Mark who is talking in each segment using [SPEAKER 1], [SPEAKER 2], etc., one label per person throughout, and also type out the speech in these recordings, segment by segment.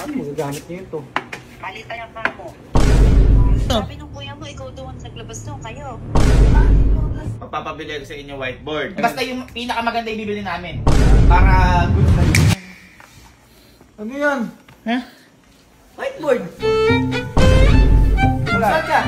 [SPEAKER 1] Paano magagamit niyo ito?
[SPEAKER 2] Palitan yung kamo. Sabi nung kuya mo, ikaw doon naglabas doon, kayo.
[SPEAKER 3] Magpapabili ako sa inyo whiteboard.
[SPEAKER 4] Basta yung pinakamaganda ibibili namin. Para good na good.
[SPEAKER 1] Ano yan?
[SPEAKER 4] Ha?
[SPEAKER 1] Whiteboard!
[SPEAKER 4] Saan ka?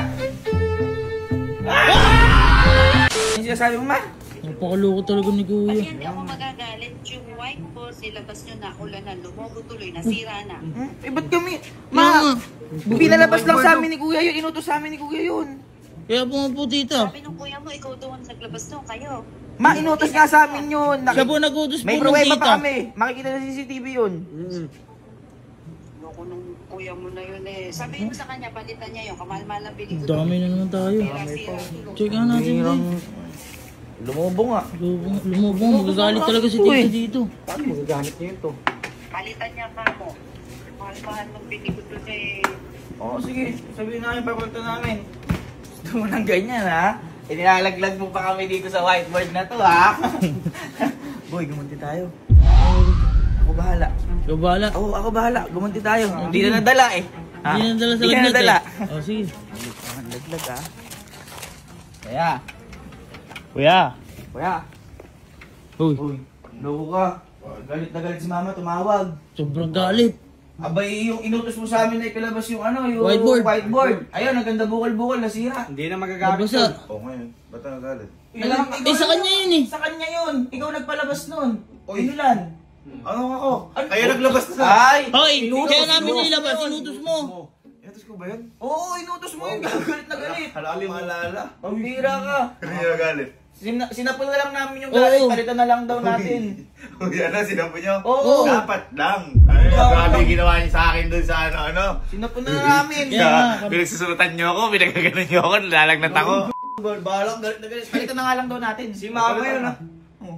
[SPEAKER 4] Ano sinasabi mo, ma?
[SPEAKER 5] Napakaloko talaga ni Kuya.
[SPEAKER 2] Kasi hindi ako magagalit. Yung whiteboard, nilabas nyo na, ulan na, lumobo tuloy, nasira na.
[SPEAKER 4] Eh, ba't kami? Ma, pinalabas lang sa amin ni Kuya yun. Inutos sa amin ni Kuya yun.
[SPEAKER 5] Kaya po nga po, tita.
[SPEAKER 2] Sabi nung kuya mo, ikaw doon naglabas doon, kayo.
[SPEAKER 4] Ma, inutos nga sa amin yun.
[SPEAKER 5] Siya po nag-utos po
[SPEAKER 4] May
[SPEAKER 5] ng
[SPEAKER 4] pruweba
[SPEAKER 5] tita.
[SPEAKER 4] pa kami. Makikita sa CCTV yun.
[SPEAKER 2] Loko nung kuya mo na yun eh. Sabihin mo sa kanya, palitan niya yung kamal-mahal na bili ko.
[SPEAKER 5] Dami na naman tayo.
[SPEAKER 2] Sira-sira.
[SPEAKER 5] Check nga natin.
[SPEAKER 4] Lumobo nga.
[SPEAKER 5] Lumubong. Magagalit talaga si tita dito.
[SPEAKER 1] Paano magagamit niyo ito?
[SPEAKER 2] Palitan niya kamo. Mahal-mahal ng bili ko doon eh.
[SPEAKER 4] Oo, sige. Sabihin namin, papunta namin. Gusto mo ng ganyan, ha? Inilalaglag mo pa kami dito sa whiteboard na to, ha? Boy, gumunti tayo. Ako bahala.
[SPEAKER 5] Ikaw bahala.
[SPEAKER 4] Ako bahala. Gumunti tayo. Hindi na nadala, eh. Ha?
[SPEAKER 5] Hindi na nadala sa
[SPEAKER 4] Hindi na
[SPEAKER 5] lagnat
[SPEAKER 4] nadala.
[SPEAKER 5] eh. Oh, sige.
[SPEAKER 4] Laglag, ha? Kaya.
[SPEAKER 5] Kuya.
[SPEAKER 4] Kuya.
[SPEAKER 5] Uy,
[SPEAKER 4] Uy, loko ka. Galit na galit si mama, tumawag.
[SPEAKER 5] sobrang galit.
[SPEAKER 4] Abay, yung inutos mo sa amin na ipilabas yung ano, yung
[SPEAKER 5] Whiteboard.
[SPEAKER 4] Ayun, ang ganda bukol-bukol, nasira.
[SPEAKER 1] Hindi na magagamit
[SPEAKER 5] Nabasa.
[SPEAKER 1] yun.
[SPEAKER 3] O ngayon, ba't nagagalit?
[SPEAKER 5] Eh, sa kanya yun eh.
[SPEAKER 4] Sa kanya yun. Ikaw nagpalabas nun.
[SPEAKER 3] Uy.
[SPEAKER 4] Inulan.
[SPEAKER 3] Ano ako? Kaya naglabas na.
[SPEAKER 4] Ay!
[SPEAKER 5] Hoy,
[SPEAKER 4] Inutos
[SPEAKER 5] kaya namin
[SPEAKER 4] mo.
[SPEAKER 5] nilabas. Inutos mo.
[SPEAKER 3] Inutos ko ba yun?
[SPEAKER 4] Oo, inutos mo yun. Galit na galit.
[SPEAKER 3] Hala ko maalala.
[SPEAKER 4] Pambira ka.
[SPEAKER 3] Hindi nagagalit.
[SPEAKER 4] Sinapol na lang namin yung galit.
[SPEAKER 5] Oo.
[SPEAKER 4] Palitan na lang daw natin.
[SPEAKER 3] Uy, ano, sinapo nyo?
[SPEAKER 4] Oo.
[SPEAKER 3] Dapat lang. Ay, grabe yung ginawa niyo sa akin dun sa ano.
[SPEAKER 4] Sinapol na namin.
[SPEAKER 5] Kaya nga.
[SPEAKER 3] Pinagsusunutan niyo ako, pinagkaganon niyo ako, nilalagnat ako.
[SPEAKER 4] Balang galit na galit. Palitan na nga lang daw natin. Si mama yun ah.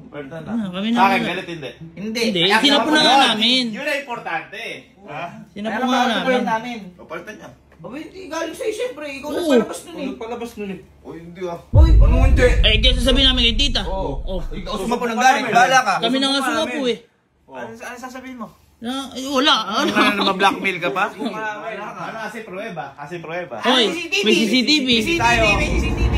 [SPEAKER 3] Palitan na.
[SPEAKER 5] Ah, kami na.
[SPEAKER 3] Sa akin, galit hindi.
[SPEAKER 4] Hindi.
[SPEAKER 5] Hindi,
[SPEAKER 4] Kaya
[SPEAKER 5] sinapol na nga namin.
[SPEAKER 3] Yun ang importante. Ha?
[SPEAKER 5] Sinapo nga namin.
[SPEAKER 4] namin.
[SPEAKER 3] O, palitan niya.
[SPEAKER 4] Abay, hindi galing sa'yo siyempre. Ikaw
[SPEAKER 5] Oo.
[SPEAKER 4] nagpalabas nun eh.
[SPEAKER 1] Palabas nun eh.
[SPEAKER 3] O, hindi ah.
[SPEAKER 4] Hoy, ano hindi?
[SPEAKER 5] Eh, kaya sasabihin namin kay tita.
[SPEAKER 4] Oo.
[SPEAKER 5] Oh.
[SPEAKER 4] Ikaw sumapo ng galit. Bala ka.
[SPEAKER 5] Kami na nga sumapo eh.
[SPEAKER 4] Ano sasabihin mo?
[SPEAKER 5] Na, eh, wala.
[SPEAKER 3] Ano ka na blackmail ka pa?
[SPEAKER 4] Wala ka.
[SPEAKER 3] Ano kasi pruweba? Kasi pruweba.
[SPEAKER 5] Hoy, may CCTV.
[SPEAKER 4] CCTV, may CCTV.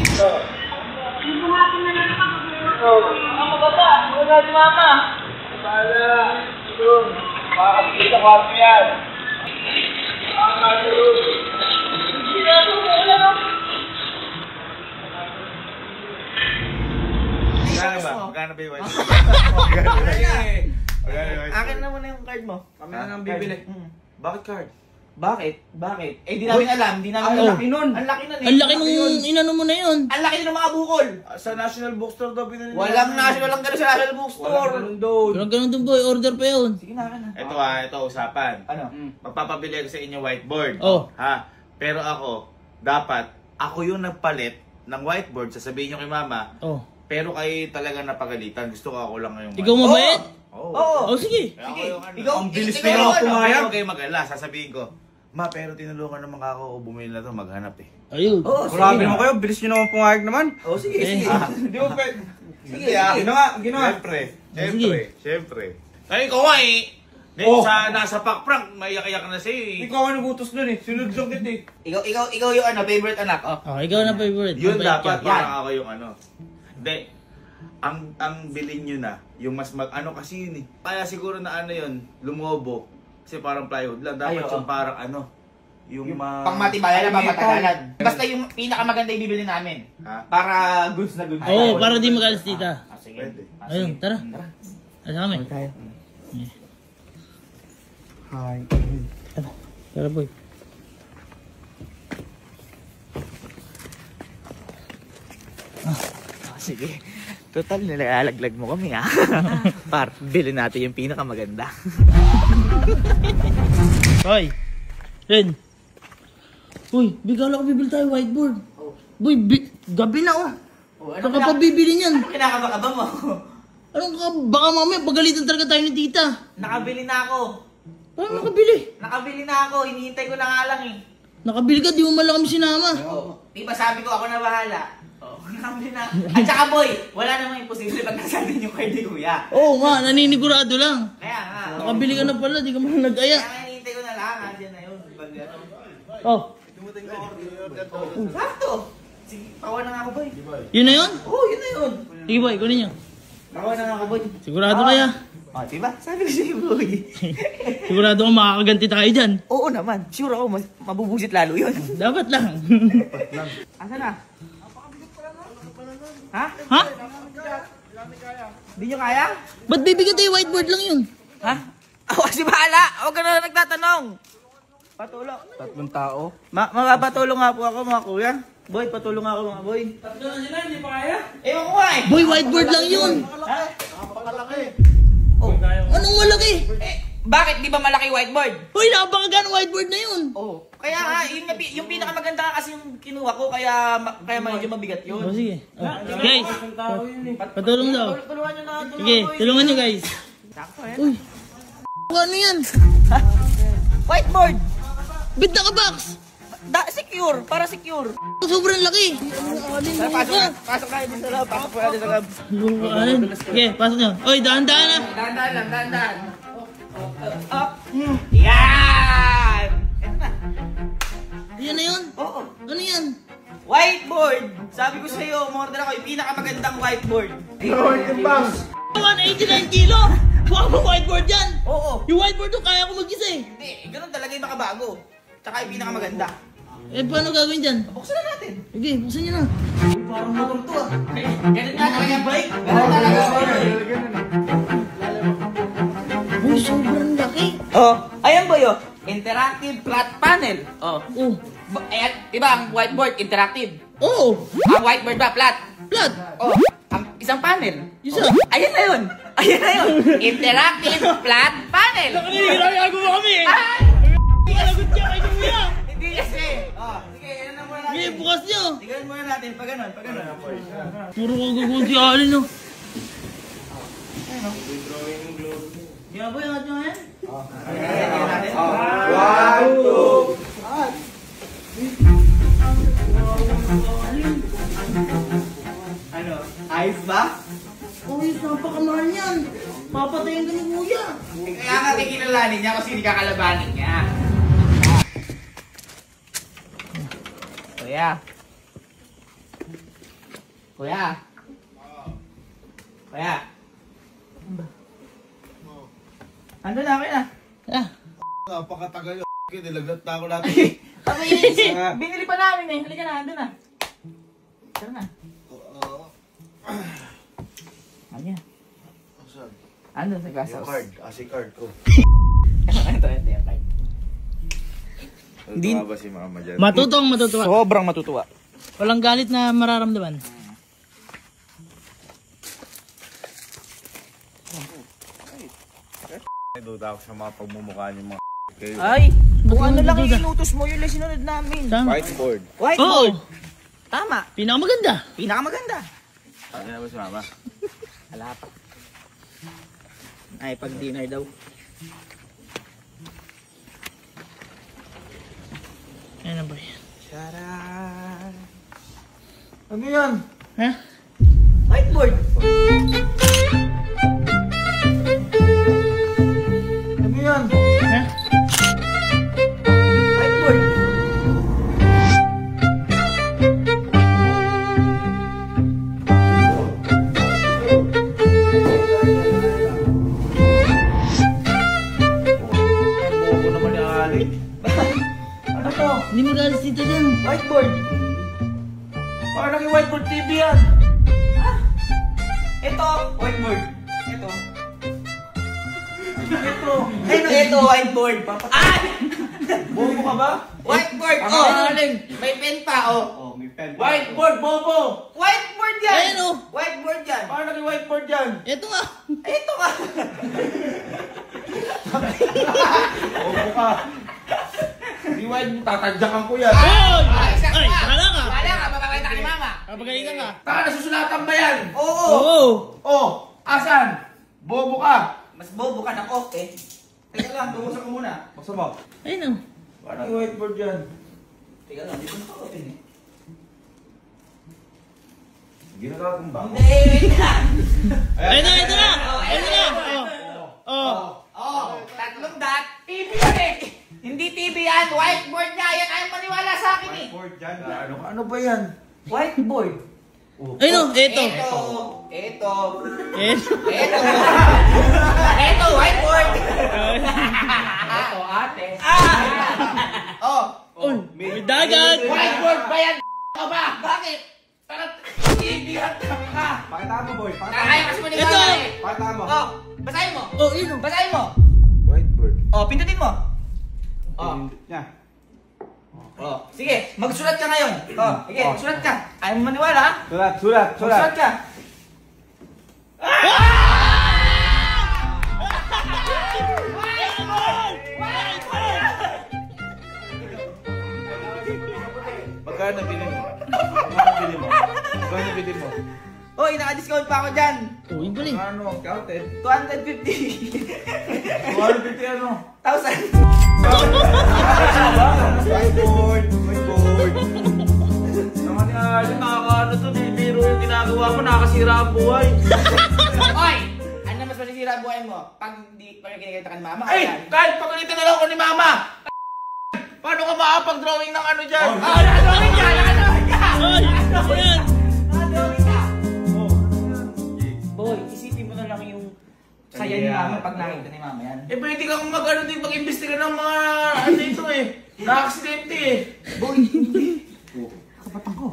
[SPEAKER 3] Magkano ba yung white?
[SPEAKER 4] Akin na muna yung card mo.
[SPEAKER 1] Kami na nang bibili.
[SPEAKER 3] Bakit card?
[SPEAKER 4] Bakit? Bakit? Eh, di namin alam. Di namin
[SPEAKER 1] Ang
[SPEAKER 4] alam.
[SPEAKER 1] laki nun.
[SPEAKER 4] Ang laki nun eh.
[SPEAKER 5] Ang laki nung inano mo na yun.
[SPEAKER 4] Ang laki ng mga bukol.
[SPEAKER 3] Sa National Bookstore daw binili.
[SPEAKER 4] Walang national lang gano'n sa national bookstore.
[SPEAKER 1] doon.
[SPEAKER 5] Pero ganun dun boy, order pa yun.
[SPEAKER 4] Sige na, akin na.
[SPEAKER 3] Ito usapan.
[SPEAKER 4] Ano?
[SPEAKER 3] Magpapabili ako sa inyo whiteboard.
[SPEAKER 5] Oh.
[SPEAKER 3] Ha? Pero ako yung nagpalit ng whiteboard. Sasabihin nyo kay mama,
[SPEAKER 5] Oh.
[SPEAKER 3] pero kayo talaga napagalitan. Gusto ko ako lang ngayong
[SPEAKER 5] Ikaw mabait?
[SPEAKER 3] Oo.
[SPEAKER 4] Oo.
[SPEAKER 5] Oh, sige.
[SPEAKER 3] Kaya ako
[SPEAKER 4] Sige.
[SPEAKER 3] yung ano.
[SPEAKER 4] Ikaw,
[SPEAKER 1] Ang bilis
[SPEAKER 4] ikaw
[SPEAKER 1] na
[SPEAKER 4] yung
[SPEAKER 1] ako
[SPEAKER 4] ano?
[SPEAKER 1] pumayag.
[SPEAKER 3] Pero huwag kayo mag-ala. Sasabihin ko, ma, pero tinulungan naman ako bumili na to, maghanap eh.
[SPEAKER 5] Ayun.
[SPEAKER 4] Oo,
[SPEAKER 1] Grabe
[SPEAKER 4] sige.
[SPEAKER 1] naman kayo, bilis nyo naman pumayag naman.
[SPEAKER 4] Oo, sige,
[SPEAKER 5] Eh.
[SPEAKER 4] sige.
[SPEAKER 1] Di mo pwede.
[SPEAKER 4] Sige,
[SPEAKER 3] ah.
[SPEAKER 4] sige.
[SPEAKER 1] Ginawa.
[SPEAKER 3] Siyempre. Ay, ikaw nga eh.
[SPEAKER 1] Oh.
[SPEAKER 3] Nasa pack prank, maiyak-iyak na sa'yo eh.
[SPEAKER 1] Ikaw ang nagutos nun eh. Sinugzong eh.
[SPEAKER 4] Ikaw yung ano, favorite anak. Oh.
[SPEAKER 5] Oh, ikaw na favorite.
[SPEAKER 3] Yun
[SPEAKER 5] Mabait
[SPEAKER 3] dapat,
[SPEAKER 5] ka.
[SPEAKER 3] parang ako yung ano. Hindi. Ang bilhin nyo na, yung mas ano kasi yun eh. Kaya siguro na ano yun, lumobo. Kasi parang plywood lang. Dapat
[SPEAKER 4] Ay, oo.
[SPEAKER 3] yung parang ano. Yung
[SPEAKER 4] Pangmatibayan na pamatagalan. Basta yung pinakamaganda ibibili namin.
[SPEAKER 3] Ha?
[SPEAKER 4] Para goods na goods.
[SPEAKER 5] Oo, para di magalis tita.
[SPEAKER 4] Ah, sige.
[SPEAKER 3] Pwede.
[SPEAKER 4] Ah,
[SPEAKER 5] Ayun,
[SPEAKER 4] sige.
[SPEAKER 5] tara. Asa kami?
[SPEAKER 1] Hi.
[SPEAKER 5] Tara boy.
[SPEAKER 4] Sige. Total, nilalaglag mo kami ha. Par, bilhin natin yung pinakamaganda.
[SPEAKER 5] Hoy. Ren. Uy, bigala ko bibili tayo whiteboard. Boy, gabi na oh.
[SPEAKER 4] Ano
[SPEAKER 5] Saka pa bibili niyan.
[SPEAKER 4] kinakabakaba mo?
[SPEAKER 5] Anong ka, baka mamaya pagalitan talaga tayo ni tita.
[SPEAKER 4] Nakabili na ako.
[SPEAKER 5] Paano nakabili?
[SPEAKER 4] Nakabili na ako. Hinihintay ko na nga lang eh.
[SPEAKER 5] Nakabili ka, di mo man lang kami sinama.
[SPEAKER 4] Oh. Di ba sabi ko ako na bahala? Oh, nakabili na. At saka boy, wala namang imposible pag nasabi niyo kay di kuya.
[SPEAKER 5] Oo nga, naninigurado lang.
[SPEAKER 4] Kaya nga.
[SPEAKER 5] Nakabili ka na pala, di ka man nag-aya.
[SPEAKER 4] Kaya nga hinihintay ko na lang, andyan na yun. Pag ano.
[SPEAKER 5] Oh,
[SPEAKER 4] Sakto! Sige, kawa na nga ako, boy.
[SPEAKER 5] yun na yun?
[SPEAKER 4] Oo, yun na yun.
[SPEAKER 5] Sige boy, kunin nyo.
[SPEAKER 4] Kawa na nga ako, boy.
[SPEAKER 5] Sigurado kaya?
[SPEAKER 4] Oh, diba? Sabi ko sa'yo, boy.
[SPEAKER 5] Sigurado kang makakaganti tayo dyan.
[SPEAKER 4] Oo naman. Sure ako, mabubusit lalo yun.
[SPEAKER 5] Dapat lang.
[SPEAKER 4] Asa na? Ha?
[SPEAKER 5] Ha?
[SPEAKER 4] Hindi nyo kaya?
[SPEAKER 5] Ba't bibigyan tayo whiteboard lang yun?
[SPEAKER 4] Ha? Ako kasi bahala. Huwag ka na nagtatanong. Patulong.
[SPEAKER 1] 3 tao.
[SPEAKER 4] Mapapatulong nga po ako, mga kuya. Boy, patulong ako, mga boy.
[SPEAKER 5] Tatlo na sila, hindi pa kaya?
[SPEAKER 4] Ewan ko nga eh.
[SPEAKER 5] Boy, whiteboard lang yun.
[SPEAKER 4] Ha?
[SPEAKER 5] Oh, anong malaki?
[SPEAKER 4] Bakit di ba malaki whiteboard?
[SPEAKER 5] Uy, napakagaan whiteboard na yun.
[SPEAKER 4] Oo. Kaya nga, yung pinakamaganda nga kasi yung kinuha ko, kaya medyo mabigat yun.
[SPEAKER 5] Oh, sige. Oh. Guys, patulong daw.
[SPEAKER 4] Tulungan nyo na.
[SPEAKER 5] Sige, tulungan nyo guys.
[SPEAKER 4] Sakto yan.
[SPEAKER 5] Uy, ano yan?
[SPEAKER 4] Whiteboard!
[SPEAKER 5] Bit naka-box.
[SPEAKER 4] Secure, para secure.
[SPEAKER 5] Sobrang laki.
[SPEAKER 4] Pasok tayo din sa loob. Pasok tayo din sa loob.
[SPEAKER 5] Sige, pasok nyo. Uy, dahan-dahan na.
[SPEAKER 4] Dahan-dahan lang, dahan-dahan. Up. Yan! Ito na.
[SPEAKER 5] Yan na yun?
[SPEAKER 4] Oo.
[SPEAKER 5] Ano yan?
[SPEAKER 4] Whiteboard! Sabi ko sa'yo, umorder ako yung pinakamagandang whiteboard.
[SPEAKER 5] 189 kilo. Baka ba whiteboard yan?
[SPEAKER 4] Oo.
[SPEAKER 5] Yung whiteboard to kaya ko mag-isa eh.
[SPEAKER 4] Hindi, ganun talaga yung makabago. Tsaka yung pinakamaganda.
[SPEAKER 5] Eh, paano gagawin dyan?
[SPEAKER 4] Buksan na natin.
[SPEAKER 5] Sige, buksan nyo na.
[SPEAKER 4] Parang motor to ah. Ganun nga talaga yung bike. Ganun talaga
[SPEAKER 5] Uy, sobrang laki.
[SPEAKER 4] Oh, ayan boy oh. Interactive flat panel. Oh.
[SPEAKER 5] Oh,
[SPEAKER 4] Ayan, diba ang whiteboard interactive?
[SPEAKER 5] oh,
[SPEAKER 4] Ang whiteboard ba flat?
[SPEAKER 5] flat.
[SPEAKER 4] Oh, ang isang panel.
[SPEAKER 5] Isa.
[SPEAKER 4] Oh, ayan na yun. Ayan na yun. Interactive flat panel.
[SPEAKER 5] Ginagawa kami eh.
[SPEAKER 4] Ay!
[SPEAKER 5] Palagot ka kay Kuya.
[SPEAKER 4] Hindi kasi. Oh, sige, yan na muna
[SPEAKER 5] Sige,
[SPEAKER 4] natin.
[SPEAKER 5] bukas nyo.
[SPEAKER 4] Tignan muna natin, pag ganun, pag ganun.
[SPEAKER 5] Puro kong gagawin si Alin no.
[SPEAKER 4] Yan boy, angat nyo yan. Ano? Ayos ba?
[SPEAKER 5] Uy, napakamahal yan. Papatayin ka ni Kuya.
[SPEAKER 4] Kaya nga kikilalanin niya kasi hindi kakalabanin niya. Kuya. Kuya. Kuya. Ando na, kuya.
[SPEAKER 5] Ah,
[SPEAKER 3] Napakatagal yung nilaglat na ako lahat.
[SPEAKER 4] Binili pa namin eh. Halika na, ando na. Tara na. Ano yan? Ando sa glass
[SPEAKER 3] Yung
[SPEAKER 4] house.
[SPEAKER 3] card, kasi card ko.
[SPEAKER 4] Ito yung card.
[SPEAKER 3] Hindi ba si mama dyan?
[SPEAKER 5] matutong matutuwa.
[SPEAKER 4] Sobrang matutuwa.
[SPEAKER 5] Walang galit na mararamdaman.
[SPEAKER 3] Duda ako sa mga pagmumukha niyo mga kayo.
[SPEAKER 4] Ay! Kung
[SPEAKER 5] Ba't
[SPEAKER 4] ano lang
[SPEAKER 5] nagdududa?
[SPEAKER 4] inutos mo, yun lang sinunod namin.
[SPEAKER 5] Tama.
[SPEAKER 3] Whiteboard.
[SPEAKER 4] Whiteboard!
[SPEAKER 5] Oo,
[SPEAKER 4] Tama.
[SPEAKER 5] pinakamaganda.
[SPEAKER 4] Pinakamaganda.
[SPEAKER 3] Ano na ba si mama?
[SPEAKER 4] Wala pa. Ay, pag dinner daw.
[SPEAKER 5] Ayan na ba yan?
[SPEAKER 4] Charan!
[SPEAKER 1] Ano yan?
[SPEAKER 5] Ha?
[SPEAKER 4] Whiteboard!
[SPEAKER 1] Ano yan?
[SPEAKER 5] Ha?
[SPEAKER 4] Whiteboard!
[SPEAKER 3] Bobo naman yung ali.
[SPEAKER 4] Ano to?
[SPEAKER 5] Hindi mo galit dito dyan.
[SPEAKER 4] Whiteboard!
[SPEAKER 3] Parang naging whiteboard TV yan.
[SPEAKER 4] Ito, whiteboard. Ito. Ito. Ito, whiteboard. Ay!
[SPEAKER 3] Bobo ka ba?
[SPEAKER 4] Whiteboard!
[SPEAKER 3] Ang
[SPEAKER 4] Oh!
[SPEAKER 3] galing.
[SPEAKER 4] May pen pa, oh.
[SPEAKER 3] Oh, may pen.
[SPEAKER 1] Whiteboard, bobo!
[SPEAKER 4] Whiteboard yan!
[SPEAKER 5] Ayan, oh.
[SPEAKER 4] Whiteboard yan!
[SPEAKER 1] Parang naging whiteboard yan.
[SPEAKER 5] Ito nga.
[SPEAKER 4] Ito ka!
[SPEAKER 1] Bobo ka. Di whiteboard, tatadyakan ko yan.
[SPEAKER 5] Oy!
[SPEAKER 4] Ay,
[SPEAKER 5] Ay, bahala ka.
[SPEAKER 4] Wala ka, mapapakita ka ni mama.
[SPEAKER 5] Kapagalitan ka.
[SPEAKER 1] Taka, nasusulatan ba yan?
[SPEAKER 4] Oo!
[SPEAKER 5] Oo.
[SPEAKER 1] Oh, asan? Bobo ka.
[SPEAKER 4] Mas bobo ka ng okay. Teka lang, tumusan ko muna.
[SPEAKER 1] Basta mo.
[SPEAKER 5] Ayun o.
[SPEAKER 1] Parang naging whiteboard yan.
[SPEAKER 4] Teka lang, dito na open eh.
[SPEAKER 1] Ginagawa kong ba?
[SPEAKER 4] Hindi, wait lang.
[SPEAKER 5] Ayun na, ito na. Ayun na. Oh. Oh.
[SPEAKER 4] Oh, tatlong dot. TV yan eh. Hindi yan! Whiteboard nga yan! Ayaw maniwala sa akin eh!
[SPEAKER 1] Whiteboard dyan. Ano ba yan?
[SPEAKER 4] Whiteboard!
[SPEAKER 5] Ayun o, eto.
[SPEAKER 4] Ito!
[SPEAKER 5] Eto.
[SPEAKER 4] Ito, whiteboard! Ito, ate! Oh!
[SPEAKER 5] Uy, may dagat.
[SPEAKER 4] Whiteboard ba yan? Ka ba? Bakit? Parang ibigat ka!
[SPEAKER 1] Pakita mo, boy. Pakita
[SPEAKER 4] Ayaw kasi maniwala
[SPEAKER 5] Ito!
[SPEAKER 4] eh!
[SPEAKER 1] Pakita mo.
[SPEAKER 4] Oh! Basahin mo!
[SPEAKER 5] Oh, yun o.
[SPEAKER 4] Basahin mo!
[SPEAKER 1] Whiteboard.
[SPEAKER 4] Oh, pindutin mo! Oh!
[SPEAKER 1] Niya.
[SPEAKER 4] Oh, sige, magsulat ka ngayon. Oh, sige, magsulat ka. Ayaw mo maniwala, ha?
[SPEAKER 1] Sulat.
[SPEAKER 4] Magsulat ka.
[SPEAKER 3] Magkano bili mo? Magkano bili mo? Magkano bili mo?
[SPEAKER 4] Hoy, naka-discount pa ako dyan.
[SPEAKER 5] Uy, galing.
[SPEAKER 1] Ano? Counted.
[SPEAKER 4] 250.
[SPEAKER 1] 150 ano?
[SPEAKER 4] 1,000.
[SPEAKER 1] Whiteboard. Whiteboard.
[SPEAKER 3] Naman yan, nakakaano to, biro yung ginagawa mo, nakakasira ang buhay.
[SPEAKER 4] Hoy, ano na mas masisira ang buhay mo? Pag kinakita ka ni mama,
[SPEAKER 3] Ay,
[SPEAKER 4] ayan.
[SPEAKER 3] kahit pagalitan na lang ako ni mama! Paano ka makapag-drawing ng ano dyan?
[SPEAKER 4] Nakadrawing ka! Nakadrawing ka!
[SPEAKER 5] Ay, ano yan?
[SPEAKER 4] Nakadrawing ka! Boy, isipin mo na lang yung saya ni mama pag nakita ni mama yan.
[SPEAKER 3] Eh, pwede kang mag-ano din, mag-imbestiga ng mga ano ito eh. Na-aksidente eh.
[SPEAKER 4] Boy, hindi. Kapatang ko.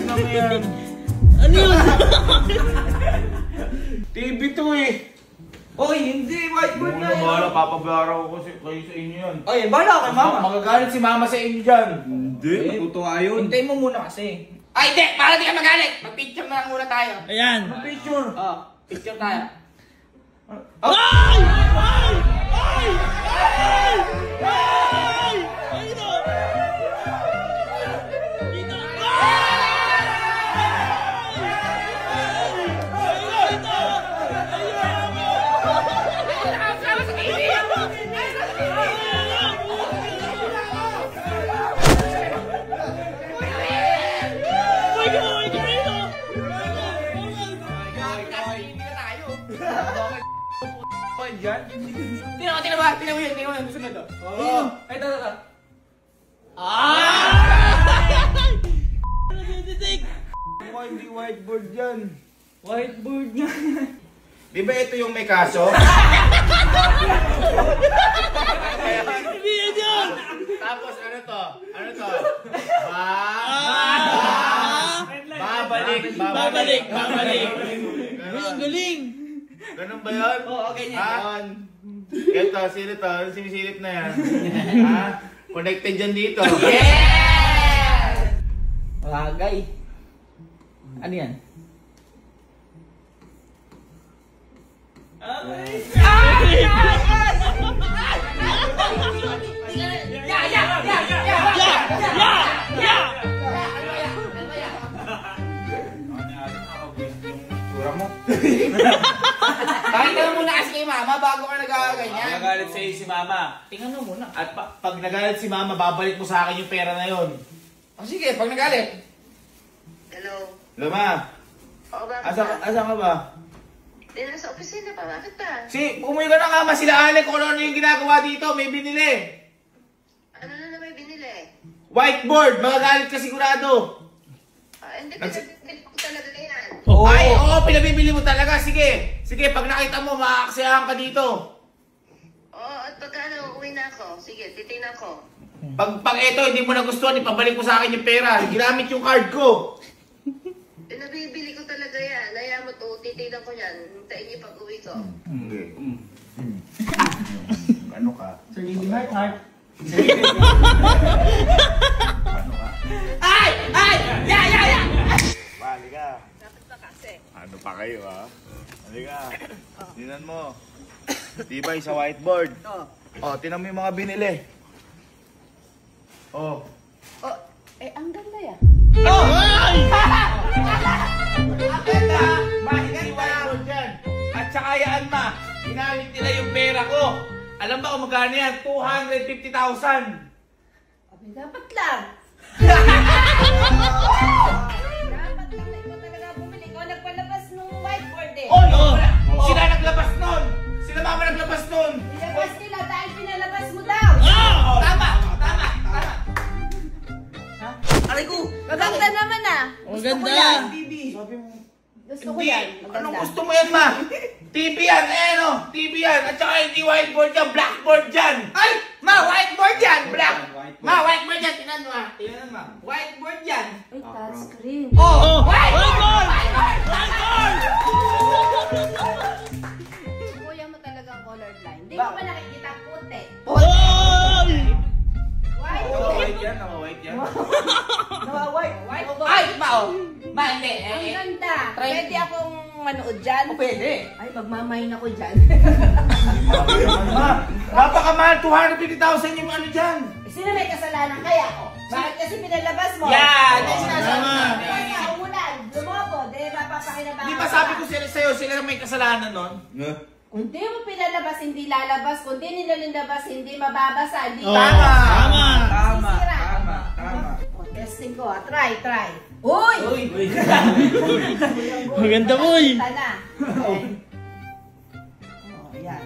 [SPEAKER 5] Ano yun?
[SPEAKER 3] TV to eh.
[SPEAKER 4] Oy, hindi. Whiteboard na yan.
[SPEAKER 3] Papabayara ko kasi kayo sa inyo yan.
[SPEAKER 4] Oy, bahala kay mama.
[SPEAKER 3] Magagalit si mama sa inyo dyan.
[SPEAKER 1] Hindi. Natutuwa yun.
[SPEAKER 4] Hintayin mo muna kasi. Ay, hindi! Para di ka magalit! Mag-picture na lang muna tayo.
[SPEAKER 5] Ayan.
[SPEAKER 3] Picture.
[SPEAKER 4] Oh, picture tayo.
[SPEAKER 5] Ay! Ay! Ay! Ay! Ay! Ayun o. Dito.
[SPEAKER 4] Tingnan mo yun, susunod o.
[SPEAKER 3] Oo.
[SPEAKER 4] Ito.
[SPEAKER 3] Mukha hindi whiteboard yan.
[SPEAKER 4] Whiteboard nga.
[SPEAKER 3] Di ba ito yung may kaso?
[SPEAKER 5] Hindi yan yun.
[SPEAKER 3] Tapos ano to? Ano to?
[SPEAKER 5] Babalik. Uy, ang galing.
[SPEAKER 3] Ganun ba yun?
[SPEAKER 4] Oo, ganyan.
[SPEAKER 3] Ito, sino to? Ano sinisilip na yan? Ha? Connected dyan dito.
[SPEAKER 4] Yes! Bagay. Ano yan?
[SPEAKER 3] Sura mo.
[SPEAKER 4] Pakita mo muna kasi kay mama bago ka nagaganyan.
[SPEAKER 3] Nagalit sa'yo si mama.
[SPEAKER 4] Tingnan mo muna.
[SPEAKER 3] At pag nagalit si mama, babalik mo sa akin yung pera na yon.
[SPEAKER 4] Oh, sige, pag nagalit.
[SPEAKER 2] Hello?
[SPEAKER 3] Lama,
[SPEAKER 2] O, bakit
[SPEAKER 3] asa ka ba?
[SPEAKER 2] Di nasa opisina pa, bakit ba?
[SPEAKER 3] Si, umuwi ka na nga sila Alec kung ano yung ginagawa dito. May binili.
[SPEAKER 2] Ano na may binili?
[SPEAKER 3] Whiteboard, magagalit ka sigurado.
[SPEAKER 2] Hindi,
[SPEAKER 3] Nagsi-
[SPEAKER 2] pinabibili ko talaga yan.
[SPEAKER 3] Ay, oo, pinabibili mo talaga. Sige, pag nakita mo, maaksayahan ka dito.
[SPEAKER 2] Oo, at pagka uwi na ako, sige, titignan ko.
[SPEAKER 3] Pag eto, hindi mo nagustuhan, ipabalik mo sa akin yung pera. Ginamit yung card ko.
[SPEAKER 2] Pinabibili ko talaga yan. Naya mo to, titignan ko yan. Hintayin niyo pag uwi ko.
[SPEAKER 3] Okay. Ano ka?
[SPEAKER 4] Sir Lady Heart.
[SPEAKER 3] Ano ka?
[SPEAKER 4] Ay! Ya!
[SPEAKER 3] Halika.
[SPEAKER 2] Dapat ba kasi?
[SPEAKER 3] Ano pa kayo, ha? Halika. Tinan mo. Tibay sa whiteboard. Oh, tinan mo yung mga binili. Oh.
[SPEAKER 2] Oh, ang ganda yan.
[SPEAKER 3] Oh!
[SPEAKER 4] Ang ganda!
[SPEAKER 3] Mahigay whiteboard dyan. At saka yan, ma. Ginamit nila yung pera ko. Alam ba kung magkano yan? 250,000.
[SPEAKER 2] Dapat lang. Dapat lang na ikaw talaga bumili. Ikaw nagpalabas ng whiteboard Gusto ko
[SPEAKER 3] Hindi.
[SPEAKER 2] yan.
[SPEAKER 3] Anong
[SPEAKER 2] Maganda.
[SPEAKER 3] gusto mo yan, ma? TV yan, TV yan. At saka hindi whiteboard yan, blackboard yan.
[SPEAKER 4] Ay! Ma, whiteboard yan! Black!
[SPEAKER 1] Whiteboard.
[SPEAKER 4] Ma, whiteboard yan! Tingnan mo ah. Tingnan mo. Whiteboard yan.
[SPEAKER 2] Ay, touchscreen.
[SPEAKER 4] Oh!
[SPEAKER 5] Whiteboard!
[SPEAKER 2] Kuya mo talagang colorblind. Hindi ko pa nakikita puti.
[SPEAKER 5] Oy!
[SPEAKER 2] White.
[SPEAKER 3] White yan, white yan.
[SPEAKER 4] White.
[SPEAKER 2] White.
[SPEAKER 4] Ay! Ma, oh! Ma, hindi.
[SPEAKER 2] Ang ganda.
[SPEAKER 4] Try-
[SPEAKER 2] Pwede akong manood dyan?
[SPEAKER 4] Oh, pwede.
[SPEAKER 2] Ay, magmamain ako dyan.
[SPEAKER 3] Ma, napakamahal, 250,000 yung ano dyan.
[SPEAKER 2] Sino may kasalanan kaya? Bakit kasi pinalabas mo?
[SPEAKER 4] Yan! Yan sinasabi
[SPEAKER 5] Tama.
[SPEAKER 4] namin.
[SPEAKER 2] Kaya umulan, lumobo, di mapapakinabangan.
[SPEAKER 3] Di ba sabi ko sa'yo, sila may kasalanan nun?
[SPEAKER 2] Kung di mo pinalabas, hindi lalabas. Kung di nila nilabas, hindi mababasa. Hindi
[SPEAKER 5] Oh,
[SPEAKER 3] Tama.
[SPEAKER 5] Tama.
[SPEAKER 1] Tama,
[SPEAKER 2] Sisira.
[SPEAKER 1] tama, tama.
[SPEAKER 2] O, testing ko. Try. Uy!
[SPEAKER 4] Uy!
[SPEAKER 5] Maganda, boy.
[SPEAKER 2] Kita na. Okay. Oh, yan.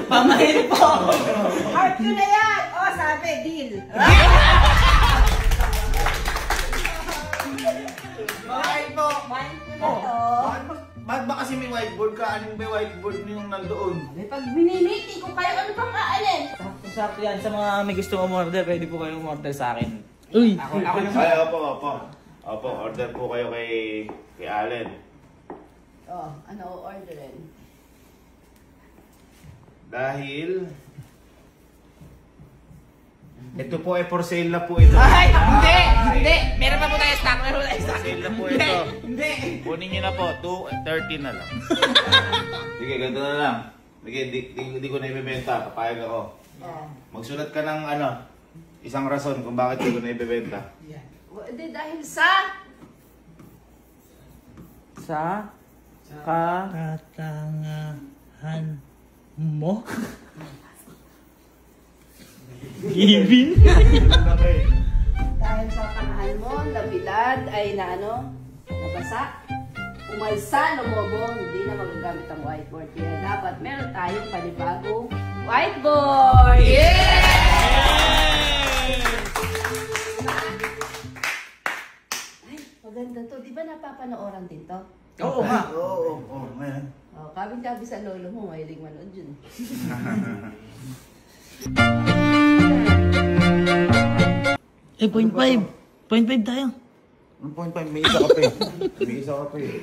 [SPEAKER 4] Pamain po!
[SPEAKER 2] Heart ko na yan! O, sabi, deal.
[SPEAKER 3] Bakit po?
[SPEAKER 2] Mind ko na to.
[SPEAKER 3] Bakit ba kasi may whiteboard ka? Anong may whiteboard yung nandoon?
[SPEAKER 2] Pag binimiti ko kayo, ano bang aalin?
[SPEAKER 4] Sakto yan. Sa mga may gustong umorder, pwede po kayo umorder sa akin.
[SPEAKER 5] Uy!
[SPEAKER 4] Ako na.
[SPEAKER 3] Ay, opo. Opo, order po kayo kay Allen.
[SPEAKER 2] Oh, ano o-orderin?
[SPEAKER 3] Dahil... Ito po ay for sale na po ito.
[SPEAKER 4] Ay! Hindi! Hindi! Meron pa po tayo stock. Meron pa tayo stock.
[SPEAKER 3] Sale na po ito.
[SPEAKER 4] Hindi!
[SPEAKER 3] Kunin nyo na po, 230 na lang. Sige, ganito na lang. Sige, di ko na ibebenta, papayag ako.
[SPEAKER 2] Oh.
[SPEAKER 3] Magsulat ka ng isang rason kung bakit di ko na ibebenta.
[SPEAKER 2] Hindi, dahil sa...
[SPEAKER 5] Katangahan mo? Giving?
[SPEAKER 2] Dahil sa tangahan mo, nabilad, ay na ano, nabasa, umalsa, lumobo, hindi na magagamit ang whiteboard. Kaya dapat meron tayong panibagong whiteboard! Ay, maganda to. Di ba napapanooran din to?
[SPEAKER 3] Oo nga. Oo, ngayon.
[SPEAKER 2] Oh, kabing-kabi sa lolo mo, mahilig manood yun.
[SPEAKER 5] Eh, 0.5. 0.5 tayo.
[SPEAKER 3] Ano point pa? May isa ka pa eh. May isa ka pa eh.